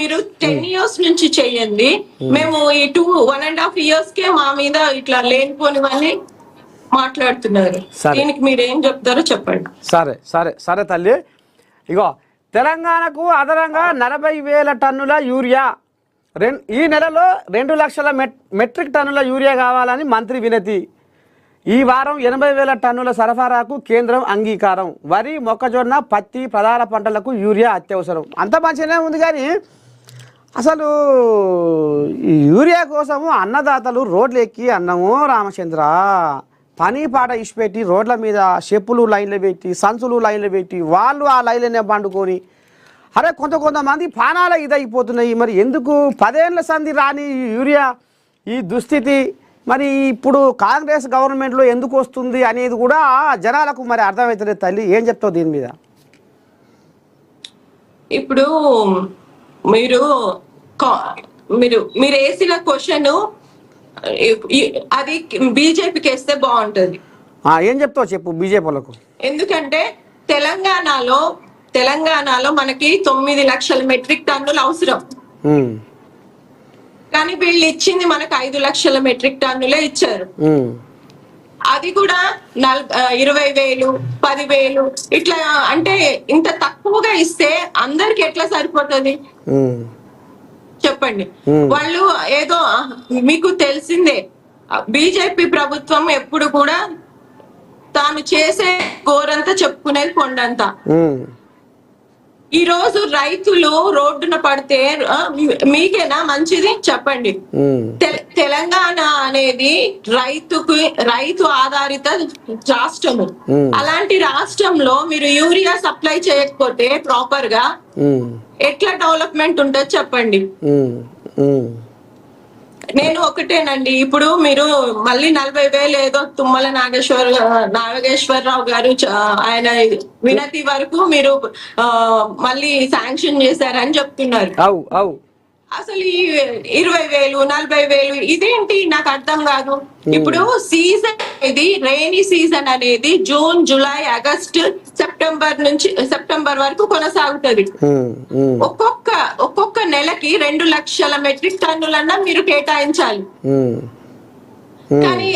మీరు 10 ఇయర్స్ నుంచి చెయ్యండి. మేము ఈ 1.5 ఇయర్స్ కే మా మీద ఇట్లా లేనిపోనివన్నీ మాట్లాడుతున్నారు. దీనికి మీరు ఏం చెప్తారో చెప్పండి. సరే సరే సరే తల్లి, ఇగో తెలంగాణకు అదనంగా 40,000 టన్నుల యూరియా, ఈ నెలలో 2 లక్షల మెట్రిక్ టన్నుల యూరియా కావాలని మంత్రి వినతి. ఈ వారం 80,000 టన్నుల సరఫరాకు కేంద్రం అంగీకారం. వరి, మొక్కజొన్న, పత్తి ప్రధాన పంటలకు యూరియా అత్యవసరం. అంత మంచిగానే ఉంది, కానీ అసలు ఈ యూరియా కోసము అన్నదాతలు రోడ్లు ఎక్కి అన్నమో రామచంద్ర పని పాట ఇచ్చిపెట్టి రోడ్ల మీద చెప్పులు లైన్లు పెట్టి, సంచులు లైన్లు పెట్టి, వాళ్ళు ఆ లైన్లనే పండుకొని, అరే కొంతమంది పానాల ఇదైపోతున్నాయి. మరి ఎందుకు 10 ఏళ్ల సంధి రాని యూరియా ఈ దుస్థితి మరి ఇప్పుడు కాంగ్రెస్ గవర్నమెంట్లో ఎందుకు వస్తుంది అనేది కూడా జనాలకు మరి అర్థమవుతలేదు. తల్లి, ఏం చెప్తావు దీని మీద? ఇప్పుడు మీరు వేసిన క్వశ్చన్ అది బీజేపీకి వేస్తే బాగుంటది. ఏం చెప్తావు చెప్పు బీజేపీలకు. ఎందుకంటే తెలంగాణలో మనకి 9 లక్షల మెట్రిక్ టన్నులు అవసరం, కానీ వీళ్ళు ఇచ్చింది మనకు 5 లక్షల మెట్రిక్ టన్నులే ఇచ్చారు. అది కూడా 20,000, 10,000 ఇట్లా అంటే ఇంత తక్కువగా ఇస్తే అందరికి ఎట్లా సరిపోతుంది చెప్పండి. వాళ్ళు ఏదో మీకు తెలిసిందే, బీజేపీ ప్రభుత్వం ఎప్పుడు కూడా తాను చేసే గోరంతా చెప్పుకునేది కొండంతా. ఈ రోజు రైతులు రోడ్డున పడితే మీకేనా మంచిది చెప్పండి? తెలంగాణ అనేది రైతు ఆధారిత రాష్ట్రము. అలాంటి రాష్ట్రంలో మీరు యూరియా సప్లై చేయకపోతే ప్రాపర్ గా ఎట్లా డెవలప్మెంట్ ఉంటుంది చెప్పండి? నేను ఒకటేనండి, ఇప్పుడు మీరు మళ్ళీ 40,000 ఏదో తుమ్మల నాగేశ్వరరావు గారు ఆయన వినతి వరకు మీరు మళ్ళీ శాంక్షన్ చేశారని చెప్తున్నారు. అసలు ఈ 20,000, 40,000 ఇదేంటి నాకు అర్థం కాదు. ఇప్పుడు సీజన్ ఇది రెయినీ సీజన్ అనేది జూన్, జూలై, ఆగస్టు, సెప్టెంబర్ వరకు కొనసాగుతుంది. ఒక్కొక్క నెలకి 2 లక్షల మెట్రిక్ టన్నులన్నా మీరు కేటాయించాలి. కానీ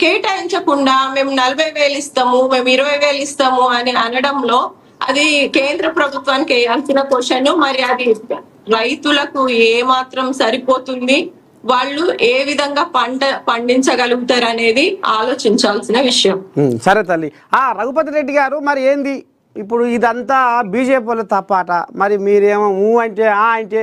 కేటాయించకుండా మేము 40,000 ఇస్తాము, మేము 20,000 ఇస్తాము అని అనడంలో అది కేంద్ర ప్రభుత్వానికి వేయాల్సిన క్వశ్చన్. మరి అది రైతులకు ఏ మాత్రం సరిపోతుంది, వాళ్ళు ఏ విధంగా పండించగలుగుతారు అనేది ఆలోచించాల్సిన విషయం. సరే తల్లి. రఘుపతి రెడ్డి గారు, మరి ఏంది ఇప్పుడు ఇదంతా బీజేపీ వాళ్ళ తప్పాట? మరి మీరేమో అంటే